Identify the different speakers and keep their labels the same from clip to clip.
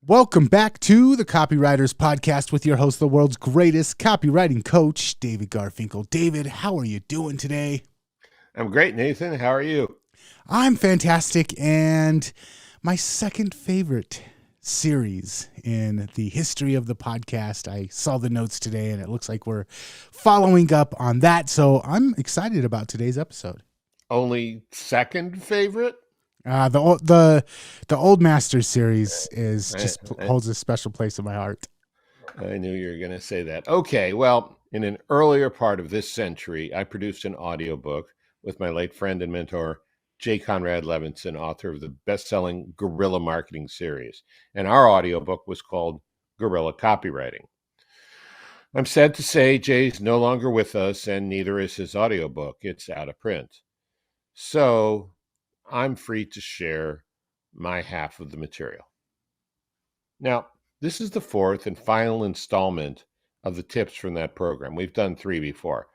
Speaker 1: Welcome back to the Copywriters Podcast with your host, the world's greatest copywriting coach, David Garfinkel. David, how are you doing today?
Speaker 2: I'm great, Nathan. How are you?
Speaker 1: I'm fantastic, and my second favorite series in the history of the podcast. I saw the notes today, and it looks like we're following up on that, so I'm excited about today's episode.
Speaker 2: Only second favorite?
Speaker 1: The Old Masters series holds a special place in my heart.
Speaker 2: I knew you were going to say that. Okay, well, in an earlier part of this century, I produced an audiobook with my late friend and mentor, Jay Conrad Levinson, author of the bestselling Guerrilla Marketing series. And our audiobook was called Guerrilla Copywriting. I'm sad to say Jay's no longer with us, and neither is his audiobook. It's out of print. So I'm free to share my half of the material. Now, this is the fourth and final installment of the tips from that program. We've done 3 before.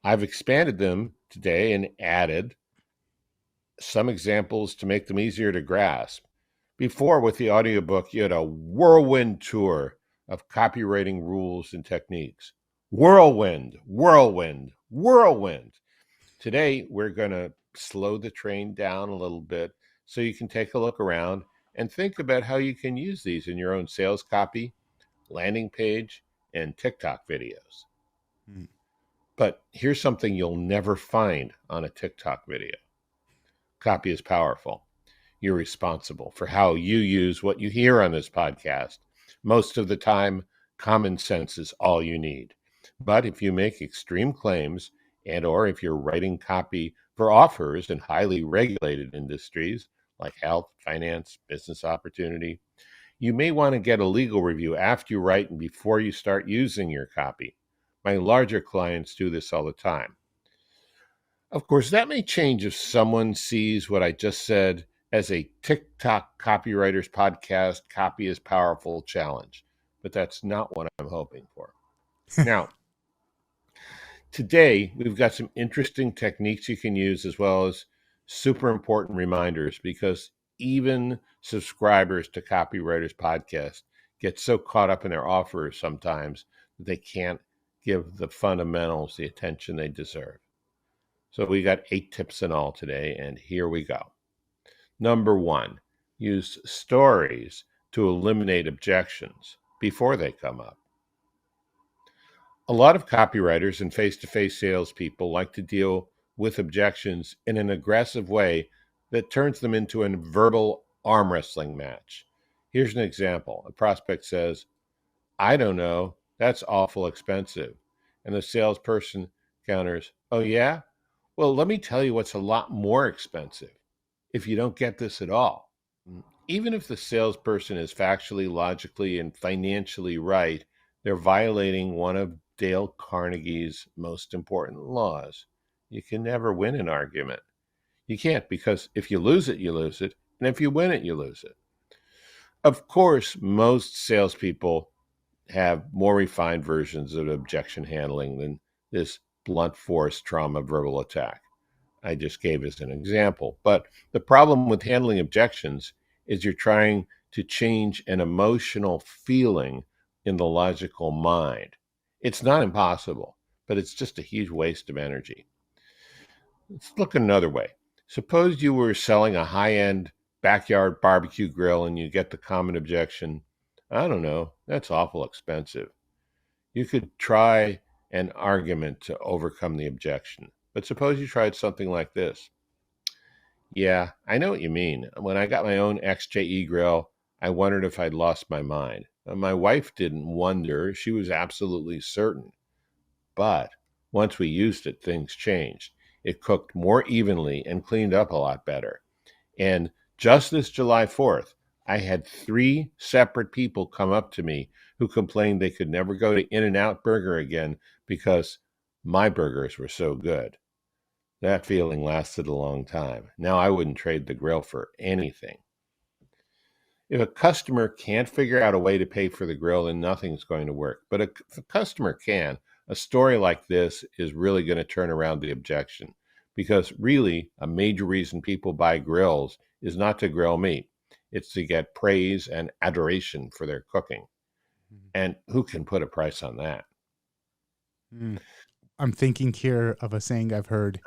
Speaker 2: I've expanded them today and added some examples to make them easier to grasp. Before, with the audiobook, you had a whirlwind tour of copywriting rules and techniques. Whirlwind, whirlwind, whirlwind. Today, we're going to slow the train down a little bit so you can take a look around and think about how you can use these in your own sales copy, landing page, and TikTok videos. But here's something you'll never find on a TikTok video. Copy is powerful. You're responsible for how you use what you hear on this podcast. Most of the time, common sense is all you need. But if you make extreme claims or if you're writing copy for offers in highly regulated industries like health, finance, business opportunity, you may want to get a legal review after you write and before you start using your copy. My larger clients do this all the time. Of course, that may change if someone sees what I just said as a TikTok Copywriters Podcast Copy is Powerful challenge, but that's not what I'm hoping for. Now, today, we've got some interesting techniques you can use as well as super important reminders, because even subscribers to Copywriters Podcast get so caught up in their offers sometimes that they can't give the fundamentals the attention they deserve. So we got 8 tips in all today, and here we go. Number 1, use stories to eliminate objections before they come up. A lot of copywriters and face-to-face salespeople like to deal with objections in an aggressive way that turns them into a verbal arm wrestling match. Here's an example. A prospect says, "I don't know, that's awful expensive." And the salesperson counters, "Oh yeah? Well, let me tell you what's a lot more expensive if you don't get this at all." Even if the salesperson is factually, logically, and financially right, they're violating one of Dale Carnegie's most important laws. You can never win an argument. You can't, because if you lose it, you lose it. And if you win it, you lose it. Of course, most salespeople have more refined versions of objection handling than this blunt force trauma verbal attack I just gave as an example. But the problem with handling objections is you're trying to change an emotional feeling in the logical mind. It's not impossible, but it's just a huge waste of energy. Let's look another way. Suppose you were selling a high-end backyard barbecue grill and you get the common objection, "I don't know, that's awful expensive." You could try an argument to overcome the objection. But suppose you tried something like this. "Yeah, I know what you mean. When I got my own XJE grill, I wondered if I'd lost my mind. My wife didn't wonder. She was absolutely certain. But once we used it, things changed. It cooked more evenly and cleaned up a lot better. And just this July 4th, I had 3 separate people come up to me who complained they could never go to In-N-Out Burger again because my burgers were so good." That feeling lasted a long time. Now I wouldn't trade the grill for anything. If a customer can't figure out a way to pay for the grill, then nothing's going to work. But if a customer can, a story like this is really going to turn around the objection. Because really, a major reason people buy grills is not to grill meat. It's to get praise and adoration for their cooking. And who can put a price on that?
Speaker 1: Mm. I'm thinking here of a saying I've heard: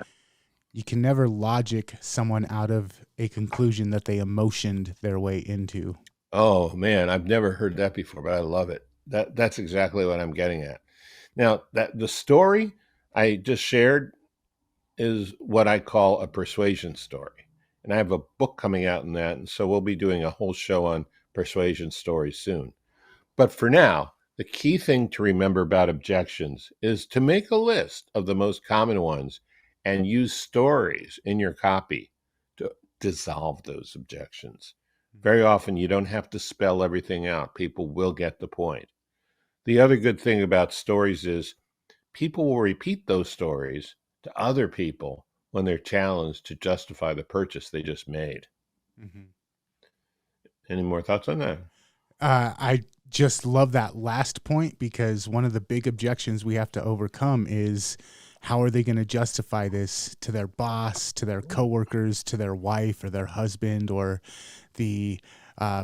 Speaker 1: you can never logic someone out of a conclusion that they emotioned their way into.
Speaker 2: Oh man, I've never heard that before, but I love it. That's exactly what I'm getting at. Now, that the story I just shared is what I call a persuasion story. And I have a book coming out in that, and so we'll be doing a whole show on persuasion stories soon. But for now, the key thing to remember about objections is to make a list of the most common ones and use stories in your copy to dissolve those objections. Very often, you don't have to spell everything out. People will get the point. The other good thing about stories is people will repeat those stories to other people when they're challenged to justify the purchase they just made.
Speaker 1: Mm-hmm.
Speaker 2: Any more thoughts on that?
Speaker 1: I just love that last point, because one of the big objections we have to overcome is, how are they going to justify this to their boss, to their coworkers, to their wife or their husband, or the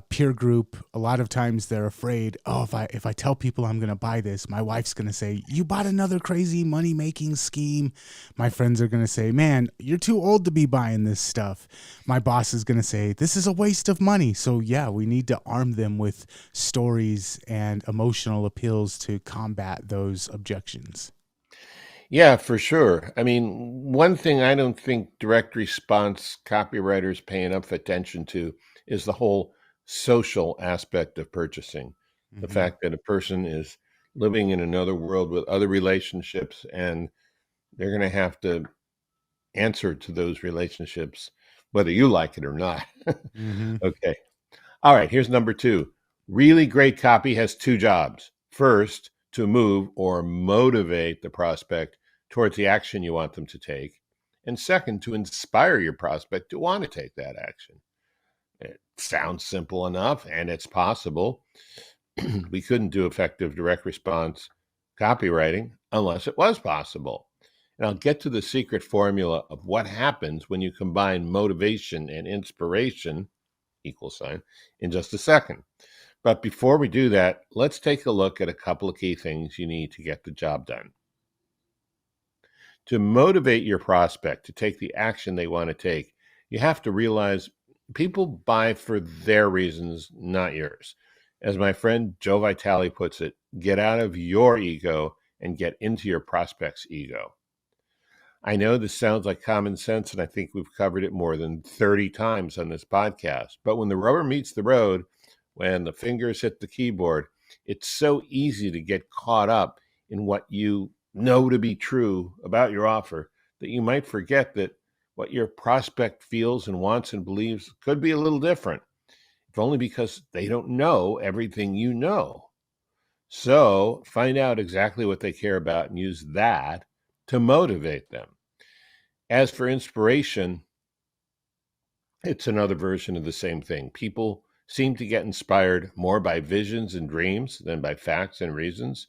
Speaker 1: peer group? A lot of times they're afraid, oh, if I tell people I'm going to buy this, my wife's going to say, you bought another crazy money-making scheme. My friends are going to say, man, you're too old to be buying this stuff. My boss is going to say, this is a waste of money. So yeah, we need to arm them with stories and emotional appeals to combat those objections.
Speaker 2: Yeah, for sure. I mean, one thing I don't think direct response copywriters pay enough attention to is the whole social aspect of purchasing. The
Speaker 1: Mm-hmm.
Speaker 2: fact that a person is living in another world with other relationships, and they're going to have to answer to those relationships, whether you like it or not.
Speaker 1: Mm-hmm.
Speaker 2: Okay. All right. Here's number 2. Really great copy has 2 jobs. First, to move or motivate the prospect towards the action you want them to take. And second, to inspire your prospect to want to take that action. It sounds simple enough, and it's possible. We couldn't do effective direct response copywriting unless it was possible. And I'll get to the secret formula of what happens when you combine motivation and inspiration, equal sign, in just a second. But before we do that, let's take a look at a couple of key things you need to get the job done. To motivate your prospect to take the action they want to take, you have to realize people buy for their reasons, not yours. As my friend Joe Vitale puts it, get out of your ego and get into your prospect's ego. I know this sounds like common sense, and I think we've covered it more than 30 times on this podcast. But when the rubber meets the road, when the fingers hit the keyboard, it's so easy to get caught up in what you know to be true about your offer that you might forget that what your prospect feels and wants and believes could be a little different, if only because they don't know everything you know. So find out exactly what they care about and use that to motivate them. As for inspiration, it's another version of the same thing. People seem to get inspired more by visions and dreams than by facts and reasons.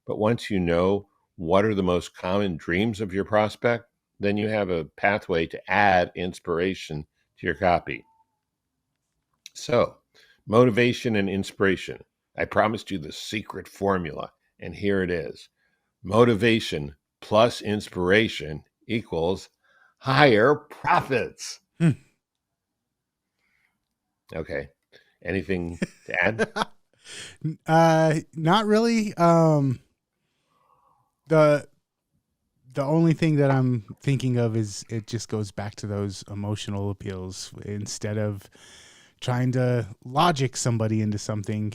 Speaker 2: But once you know what are the most common dreams of your prospect, then you have a pathway to add inspiration to your copy. So, motivation and inspiration. I promised you the secret formula, and here it is. Motivation plus inspiration equals higher profits. Okay. Anything to add?
Speaker 1: Not really. The only thing that I'm thinking of is it just goes back to those emotional appeals. Instead of trying to logic somebody into something,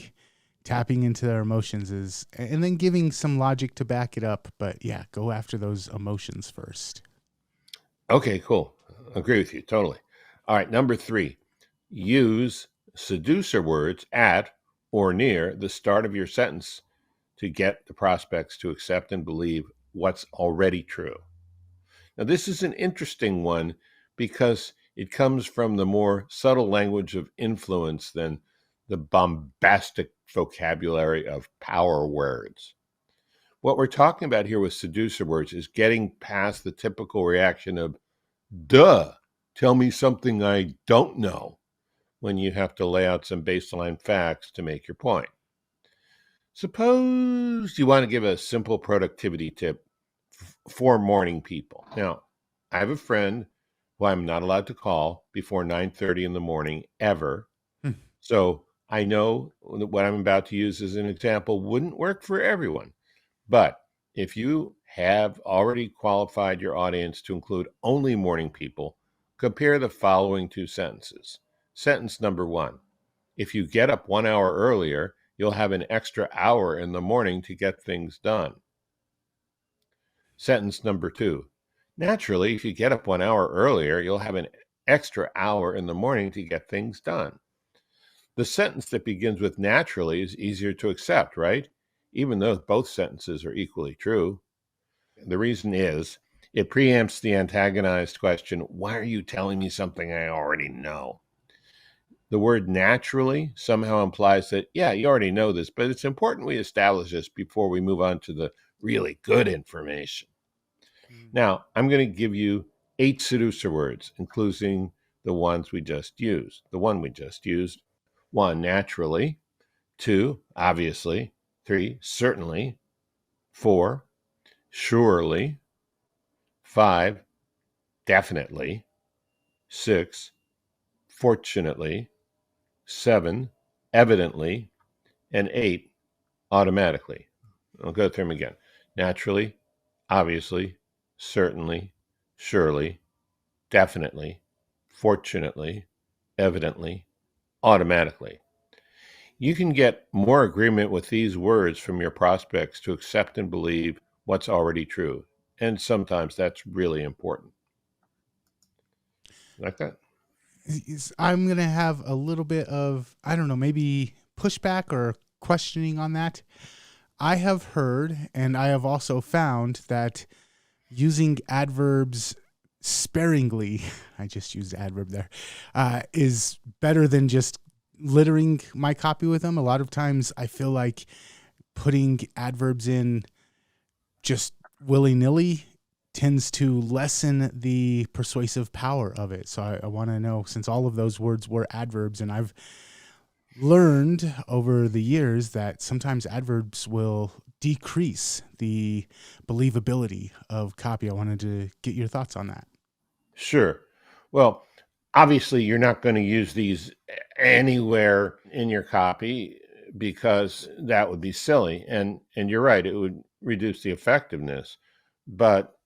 Speaker 1: tapping into their emotions is, and then giving some logic to back it up. But yeah, go after those emotions first.
Speaker 2: Okay, cool. Agree with you totally. All right, number 3, use seducer words at or near the start of your sentence to get the prospects to accept and believe what's already true. Now, this is an interesting one because it comes from the more subtle language of influence than the bombastic vocabulary of power words. What we're talking about here with seducer words is getting past the typical reaction of, duh, tell me something I don't know, when you have to lay out some baseline facts to make your point. Suppose you want to give a simple productivity tip for morning people. Now, I have a friend who I'm not allowed to call before 9:30 in the morning ever.
Speaker 1: Hmm.
Speaker 2: So I know what I'm about to use as an example wouldn't work for everyone. But if you have already qualified your audience to include only morning people, compare the following two sentences. Sentence number 1. If you get up 1 hour earlier, you'll have an extra hour in the morning to get things done. Sentence number 2. Naturally, if you get up 1 hour earlier, you'll have an extra hour in the morning to get things done. The sentence that begins with naturally is easier to accept, right? Even though both sentences are equally true. The reason is it preempts the antagonized question, why are you telling me something I already know? The word naturally somehow implies that, yeah, you already know this, but it's important we establish this before we move on to the really good information. Now, I'm going to give you 8 seducer words, including the ones we just used. The one we just used: 1, naturally; 2, obviously; 3, certainly; 4, surely; 5, definitely; 6, fortunately; 7, evidently; and 8, automatically. I'll go through them again. Naturally, obviously, certainly, surely, definitely, fortunately, evidently, automatically. You can get more agreement with these words from your prospects to accept and believe what's already true. And sometimes that's really important. Like that?
Speaker 1: I'm going to have a little bit of, I don't know, maybe pushback or questioning on that. I have heard, and I have also found that using adverbs sparingly, I just used adverb there, is better than just littering my copy with them. A lot of times I feel like putting adverbs in just willy-nilly tends to lessen the persuasive power of it. So I want to know, since all of those words were adverbs, and I've learned over the years that sometimes adverbs will decrease the believability of copy. I wanted to get your thoughts on that.
Speaker 2: Sure. Well, obviously, you're not going to use these anywhere in your copy because that would be silly. And you're right, it would reduce the effectiveness. But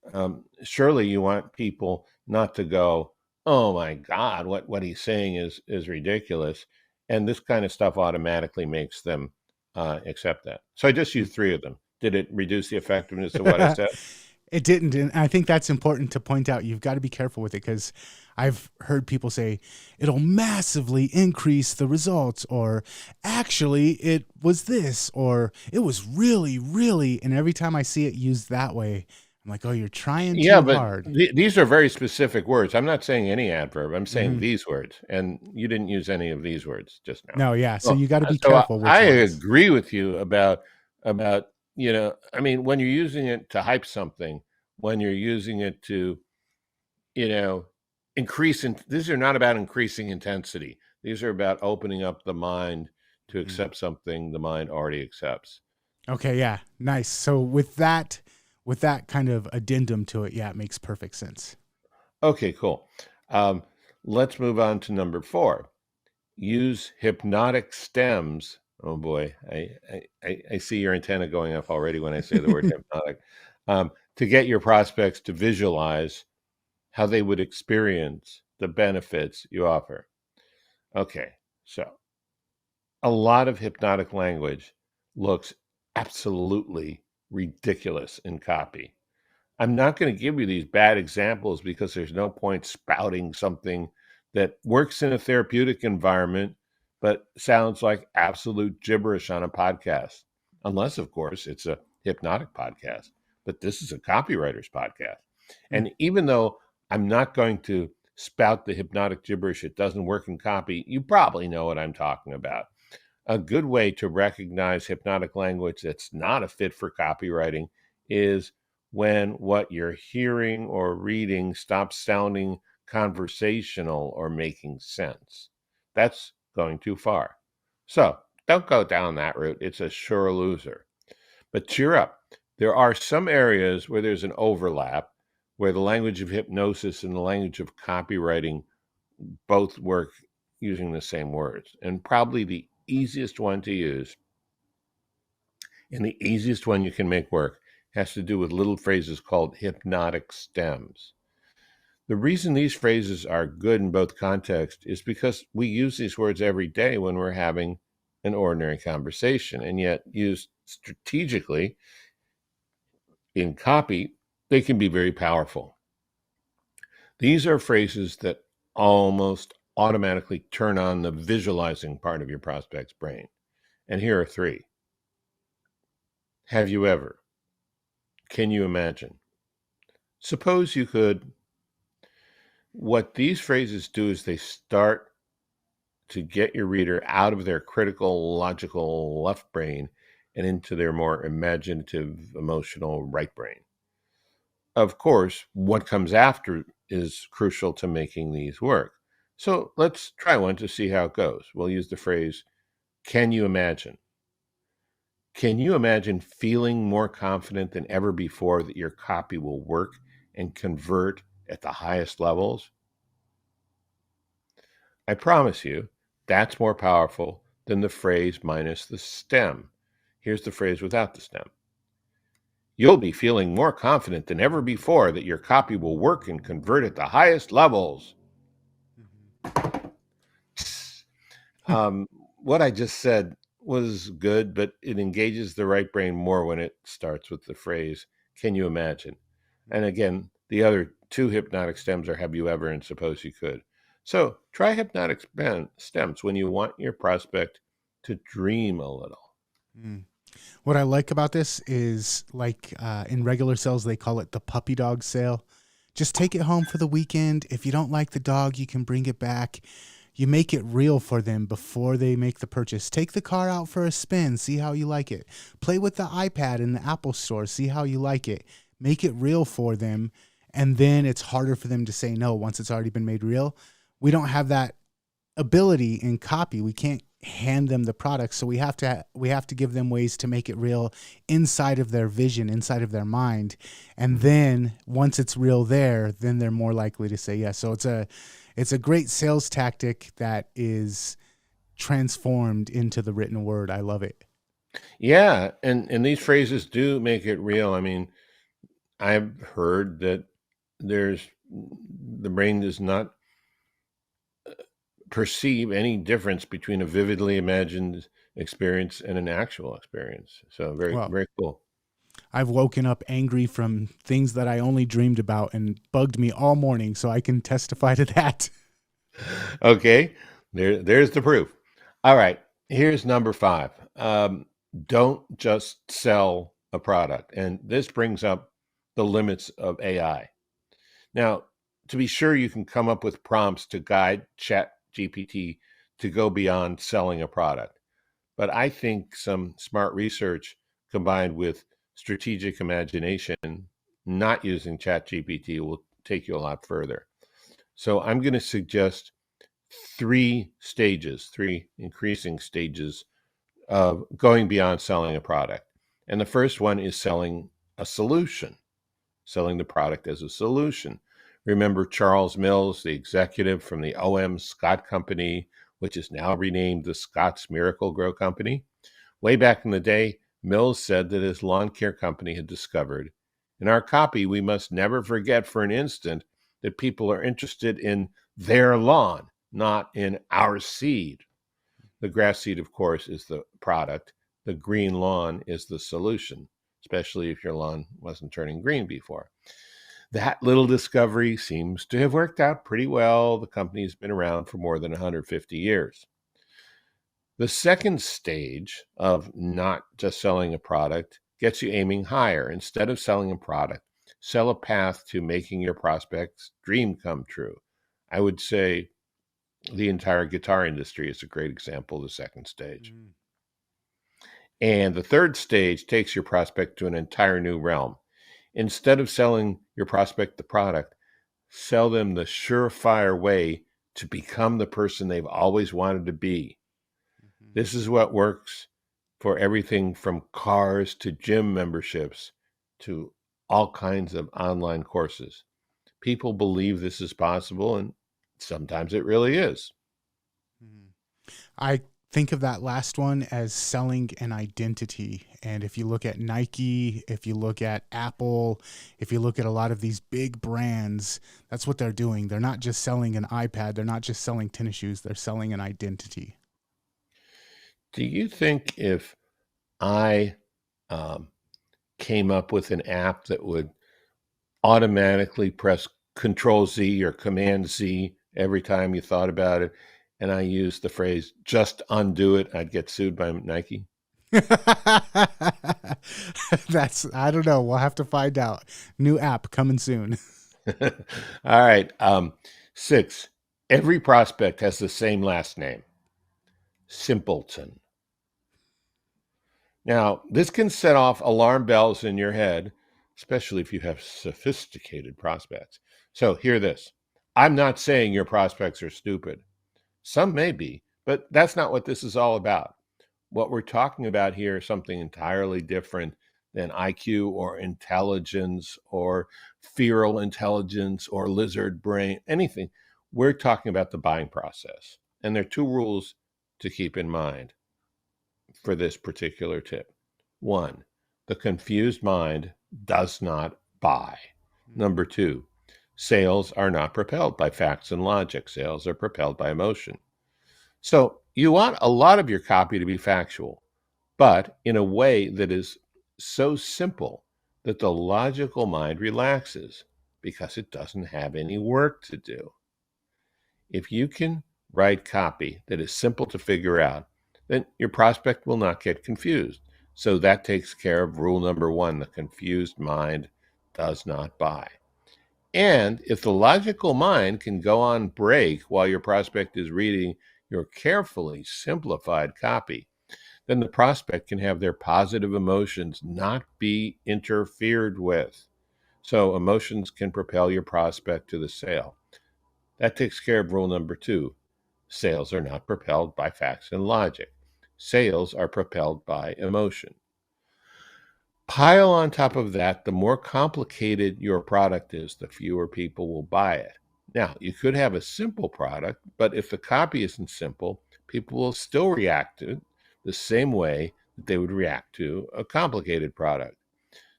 Speaker 2: surely you want people not to go, oh my God, what he's saying is ridiculous. And this kind of stuff automatically makes them accept that. So I just used 3 of them. Did it reduce the effectiveness of what I said?
Speaker 1: It didn't. And I think that's important to point out. You've got to be careful with it, because I've heard people say it'll massively increase the results, or actually it was this, or it was really, really. And every time I see it used that way, I'm like, oh, you're trying
Speaker 2: Yeah,
Speaker 1: too
Speaker 2: but
Speaker 1: hard.
Speaker 2: these are very specific words. I'm not saying any adverb. I'm saying
Speaker 1: Mhm.
Speaker 2: these words, and you didn't use any of these words just now.
Speaker 1: No, yeah. So
Speaker 2: Well,
Speaker 1: you got to be
Speaker 2: so
Speaker 1: careful
Speaker 2: I
Speaker 1: which ones.
Speaker 2: agree with you about I mean, when you're using it to hype something, when you're using it to you know these are not about increasing intensity. These are about opening up the mind to
Speaker 1: Mhm.
Speaker 2: accept something the mind already accepts.
Speaker 1: Okay, yeah. Nice. So with that kind of addendum to it, yeah, it makes perfect sense.
Speaker 2: Okay, cool. Um, let's move on to number 4. Use hypnotic stems. Oh boy, I see your antenna going up already when I say the word hypnotic. To get your prospects to visualize how they would experience the benefits you offer. Okay, so a lot of hypnotic language looks absolutely ridiculous in copy. I'm not going to give you these bad examples because there's no point spouting something that works in a therapeutic environment, but sounds like absolute gibberish on a podcast. Unless, of course, it's a hypnotic podcast. But this is a copywriter's podcast.
Speaker 1: Mm.
Speaker 2: And even though I'm not going to spout the hypnotic gibberish, it doesn't work in copy, you probably know what I'm talking about. A good way to recognize hypnotic language that's not a fit for copywriting is when what you're hearing or reading stops sounding conversational or making sense. That's going too far. So don't go down that route. It's a sure loser. But cheer up. There are some areas where there's an overlap, where the language of hypnosis and the language of copywriting both work using the same words. And probably the easiest one to use and the easiest one you can make work has to do with little phrases called hypnotic stems. The reason these phrases are good in both contexts is because we use these words every day when we're having an ordinary conversation, and yet used strategically in copy, they can be very powerful. These are phrases that almost automatically turn on the visualizing part of your prospect's brain. And here are three. Have you ever? Can you imagine? Suppose you could. What these phrases do is they start to get your reader out of their critical, logical left brain and into their more imaginative, emotional right brain. Of course, what comes after is crucial to making these work. So let's try one to see how it goes. We'll use the phrase, can you imagine? Can you imagine feeling more confident than ever before that your copy will work and convert at the highest levels? I promise you, that's more powerful than the phrase minus the stem. Here's the phrase without the stem. You'll be feeling more confident than ever before that your copy will work and convert at the highest levels. What I just said was good, but it engages the right brain more when it starts with the phrase, can you imagine? And again, the other two hypnotic stems are have you ever and suppose you could. So try hypnotic stems when you want your prospect to dream a little.
Speaker 1: What I like about this is, like in regular sales, they call it the puppy dog sale. Just take it home for the weekend. If you don't like the dog, you can bring it back. You make it real for them before they make the purchase. Take the car out for a spin. See how you like it. Play with the iPad in the Apple store. See how you like it. Make it real for them. And then it's harder for them to say no once it's already been made real. We don't have that ability in copy. We can't hand them the product, so we have to give them ways to make it real inside of their vision, inside of their mind, and then once it's real there, then they're more likely to say yes. So it's a great sales tactic that is transformed into the written word. I love it.
Speaker 2: Yeah, and these phrases do make it real. I mean, I've heard that the brain does not perceive any difference between a vividly imagined experience and an actual experience. So very cool.
Speaker 1: I've woken up angry from things that I only dreamed about and bugged me all morning, so I can testify to that.
Speaker 2: Okay, there's the proof. All right, here's number 5. Don't just sell a product. And this brings up the limits of AI. Now, to be sure, you can come up with prompts to guide ChatGPT to go beyond selling a product. But I think some smart research combined with strategic imagination, not using ChatGPT, will take you a lot further. So I'm going to suggest 3 increasing stages of going beyond selling a product. And the first one is selling a solution, selling the product as a solution. Remember Charles Mills, the executive from the O.M. Scott Company, which is now renamed the Scott's Miracle-Gro Company? Way back in the day, Mills said that his lawn care company had discovered, in our copy, we must never forget for an instant that people are interested in their lawn, not in our seed. The grass seed, of course, is the product. The green lawn is the solution, especially if your lawn wasn't turning green before. That little discovery seems to have worked out pretty well. The company's been around for more than 150 years. The second stage of not just selling a product gets you aiming higher. Instead of selling a product, sell a path to making your prospect's dream come true. I would say the entire guitar industry is a great example of the second stage. And the third stage takes your prospect to an entire new realm. Instead of selling your prospect the product, sell them the surefire way to become the person they've always wanted to be.
Speaker 1: Mhm.
Speaker 2: This is what works for everything from cars to gym memberships to all kinds of online courses. People believe this is possible, and sometimes it really is.
Speaker 1: Mhm. I think of that last one as selling an identity. And if you look at Nike, if you look at Apple, if you look at a lot of these big brands, that's what they're doing. They're not just selling an iPad. They're not just selling tennis shoes. They're selling an identity.
Speaker 2: Do you think if I um, came up with an app that would automatically press Control Z or Command Z every time you thought about it, and I used the phrase "just undo it," I'd get sued by Nike?
Speaker 1: I don't know. We'll have to find out. New app coming soon.
Speaker 2: All right. 6. Every prospect has the same last name, Simpleton. Now, this can set off alarm bells in your head, especially if you have sophisticated prospects. So, hear this. I'm not saying your prospects are stupid. Some may be, but that's not what this is all about. What we're talking about here is something entirely different than IQ or intelligence or feral intelligence or lizard brain, anything. We're talking about the buying process. And there are 2 rules to keep in mind for this particular tip. 1, the confused mind does not buy. Number 2, sales are not propelled by facts and logic. Sales are propelled by emotion. So you want a lot of your copy to be factual, but in a way that is so simple that the logical mind relaxes because it doesn't have any work to do. If you can write copy that is simple to figure out, then your prospect will not get confused. So that takes care of rule number 1, the confused mind does not buy. And if the logical mind can go on break while your prospect is reading your carefully simplified copy, then the prospect can have their positive emotions not be interfered with. So emotions can propel your prospect to the sale. That takes care of rule number 2. Sales are not propelled by facts and logic. Sales are propelled by emotion. Pile on top of that, the more complicated your product is, the fewer people will buy it. Now, you could have a simple product, but if the copy isn't simple, people will still react to it the same way that they would react to a complicated product.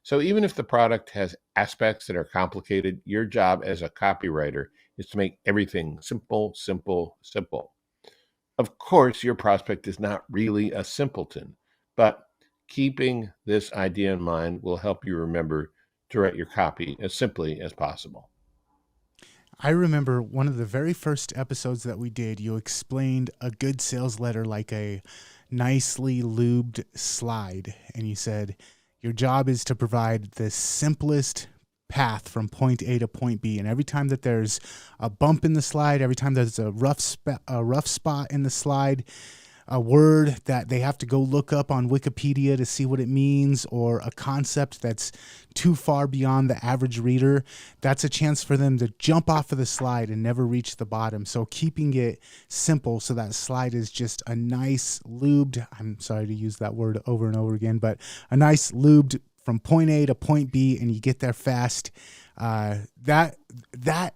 Speaker 2: So even if the product has aspects that are complicated, your job as a copywriter is to make everything simple, simple, simple. Of course, your prospect is not really a simpleton, but keeping this idea in mind will help you remember to write your copy as simply as possible.
Speaker 1: I remember one of the very first episodes that we did, you explained a good sales letter like a nicely lubed slide. And you said, your job is to provide the simplest path from point A to point B. And every time that there's a bump in the slide, every time there's a rough spot in the slide, a word that they have to go look up on Wikipedia to see what it means, or a concept that's too far beyond the average reader, that's a chance for them to jump off of the slide and never reach the bottom. So keeping it simple so that slide is just a nice lubed, I'm sorry to use that word over and over again, but a nice lubed from point A to point B, and you get there fast. That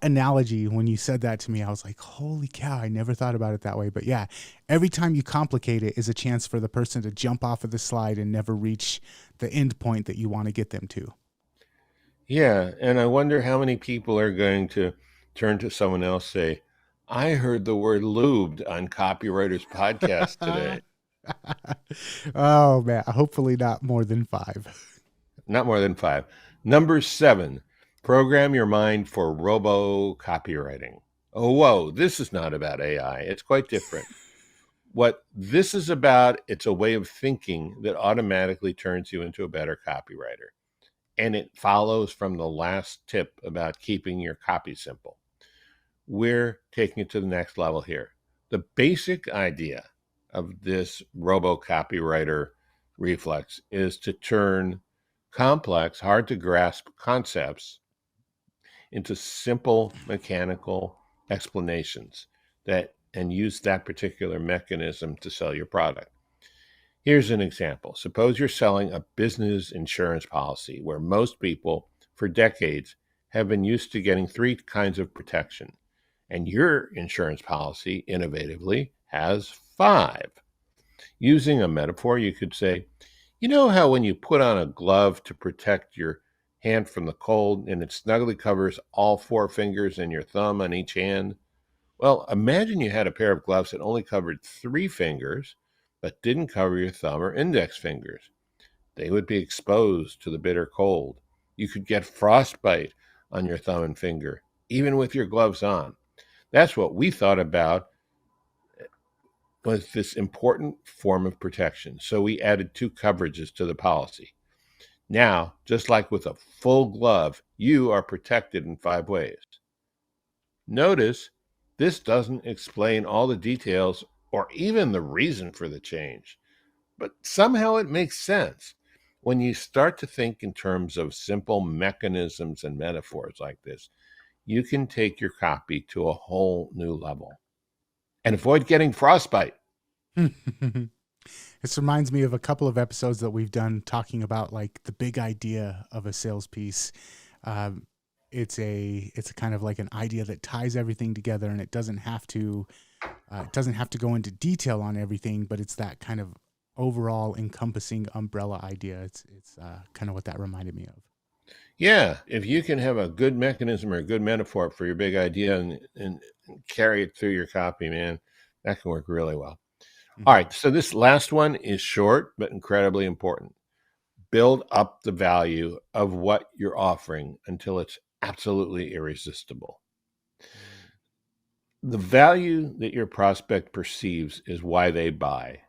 Speaker 1: analogy, when you said that to me, I was like, holy cow, I never thought about it that way. But yeah, every time you complicate it is a chance for the person to jump off of the slide and never reach the end point that you want to get them to.
Speaker 2: Yeah, and I wonder how many people are going to turn to someone else and say, I heard the word lubed on Copywriters podcast today.
Speaker 1: Oh man, hopefully not more than 5.
Speaker 2: Not more than 5. Number 7, program your mind for robo copywriting. Oh, whoa, this is not about AI. It's quite different. What this is about, it's a way of thinking that automatically turns you into a better copywriter. And it follows from the last tip about keeping your copy simple. We're taking it to the next level here. The basic idea of this robo copywriter reflex is to turn complex, hard to grasp concepts into simple mechanical explanations. and use that particular mechanism to sell your product. Here's an example. Suppose you're selling a business insurance policy where most people for decades have been used to getting three kinds of protection, and your insurance policy innovatively has five. Using a metaphor, you could say, you know how when you put on a glove to protect your hand from the cold and it snugly covers all four fingers and your thumb on each hand? Well, imagine you had a pair of gloves that only covered three fingers, but didn't cover your thumb or index fingers. They would be exposed to the bitter cold. You could get frostbite on your thumb and finger, even with your gloves on. That's what we thought about was this important form of protection. So we added two coverages to the policy. Now, just like with a full glove, you are protected in five ways. Notice this doesn't explain all the details or even the reason for the change, but somehow it makes sense. When you start to think in terms of simple mechanisms and metaphors like this, you can take your copy to a whole new level and avoid getting frostbite.
Speaker 1: This reminds me of a couple of episodes that we've done talking about like the big idea of a sales piece. It's a kind of like an idea that ties everything together, and it doesn't have to go into detail on everything, but it's that kind of overall encompassing umbrella idea. It's kind of what that reminded me of.
Speaker 2: Yeah, if you can have a good mechanism or a good metaphor for your big idea and carry it through your copy, man, that can work really well. All right, so this last one is short but incredibly important. Build up the value of what you're offering until it's absolutely irresistible. The value that your prospect perceives is why they buy.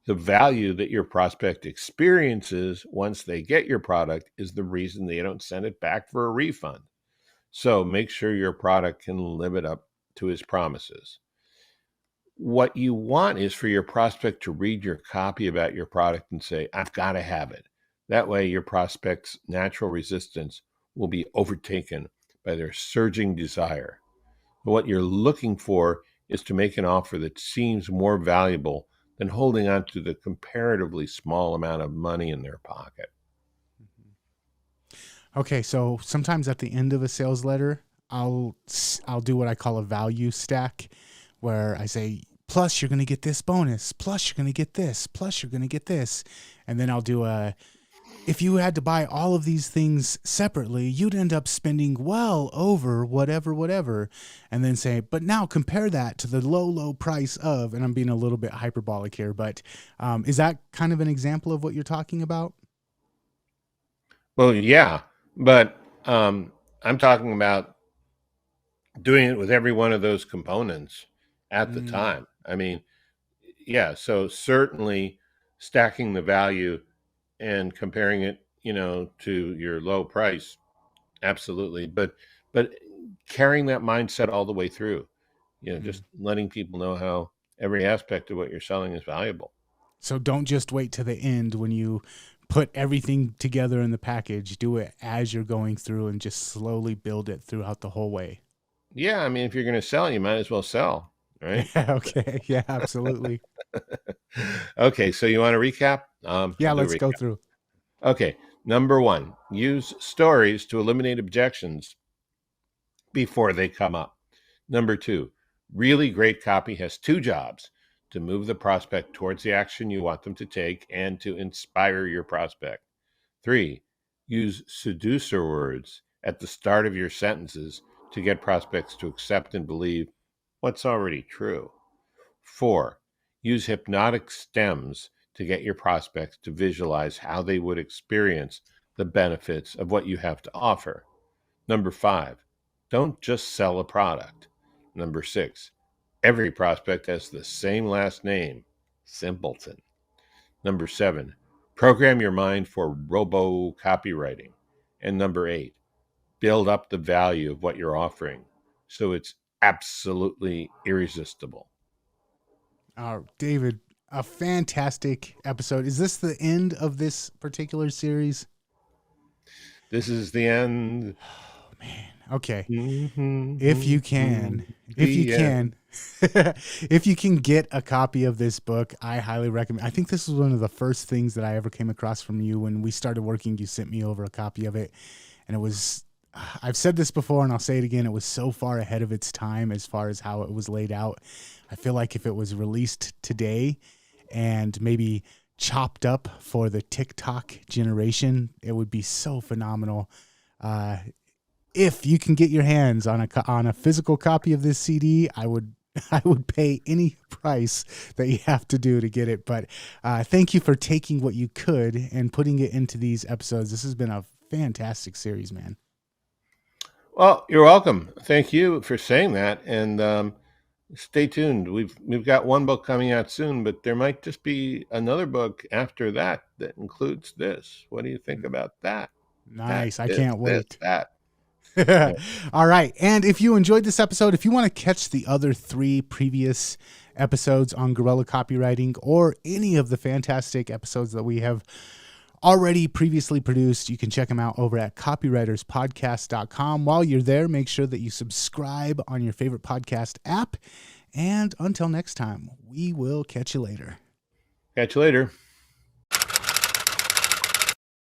Speaker 2: The value that your prospect experiences once they get your product is the reason they don't send it back for a refund. So make sure your product can live it up to its promises. What you want is for your prospect to read your copy about your product and say, I've got to have it. That way, your prospect's natural resistance will be overtaken by their surging desire. What you're looking for is to make an offer that seems more valuable than holding on to the comparatively small amount of money in their pocket.
Speaker 1: Okay, so sometimes at the end of a sales letter, I'll do what I call a value stack, where I say, plus you're going to get this bonus, plus you're going to get this, plus you're going to get this. And then I'll do if you had to buy all of these things separately, you'd end up spending well over whatever. And then say, but now compare that to the low price of, and I'm being a little bit hyperbolic here, but is that kind of an example of what you're talking about?
Speaker 2: Well, yeah, but I'm talking about doing it with every one of those components at the time. I mean, yeah, so certainly stacking the value and comparing it, to your low price, absolutely. But carrying that mindset all the way through, just letting people know how every aspect of what you're selling is valuable.
Speaker 1: So don't just wait to the end when you put everything together in the package. Do it as you're going through and just slowly build it throughout the whole way.
Speaker 2: Yeah, I mean, if you're going to sell, you might as well sell, right?
Speaker 1: Yeah, okay. Yeah, absolutely.
Speaker 2: Okay, so you want to recap?
Speaker 1: Yeah, let's go through.
Speaker 2: Okay, number one, use stories to eliminate objections before they come up. Number two, really great copy has two jobs: to move the prospect towards the action you want them to take and to inspire your prospect. Three, use seducer words at the start of your sentences to get prospects to accept and believe what's already true. Four, use hypnotic stems to get your prospects to visualize how they would experience the benefits of what you have to offer. Number five, don't just sell a product. Number six, every prospect has the same last name, simpleton. Number seven, program your mind for robo copywriting. And number eight, build up the value of what you're offering so it's absolutely irresistible.
Speaker 1: David, a fantastic episode. Is this the end of this particular series?
Speaker 2: This is the end.
Speaker 1: Oh, man. Okay.
Speaker 2: Mm-hmm,
Speaker 1: If you can, if you
Speaker 2: the
Speaker 1: can,
Speaker 2: end.
Speaker 1: if you can get a copy of this book, I highly recommend. I think this was one of the first things that I ever came across from you when we started working. You sent me over a copy of it, and it was. I've said this before, and I'll say it again. It was so far ahead of its time as far as how it was laid out. I feel like if it was released today, and maybe chopped up for the TikTok generation, it would be so phenomenal. If you can get your hands on a physical copy of this CD, I would I would pay any price that you have to do to get it. But thank you for taking what you could and putting it into these episodes. This has been a fantastic series, man.
Speaker 2: Well, you're welcome. Thank you for saying that. And stay tuned. We've got one book coming out soon, but there might just be another book after that that includes this. What do you think about that?
Speaker 1: Nice. I can't wait.
Speaker 2: That.
Speaker 1: All right. And if you enjoyed this episode, if you want to catch the other 3 previous episodes on Guerrilla Copywriting or any of the fantastic episodes that we have already previously produced, you can check them out over at copywriterspodcast.com. While you're there, make sure that you subscribe on your favorite podcast app. And until next time, we will catch you later.
Speaker 2: Catch you later.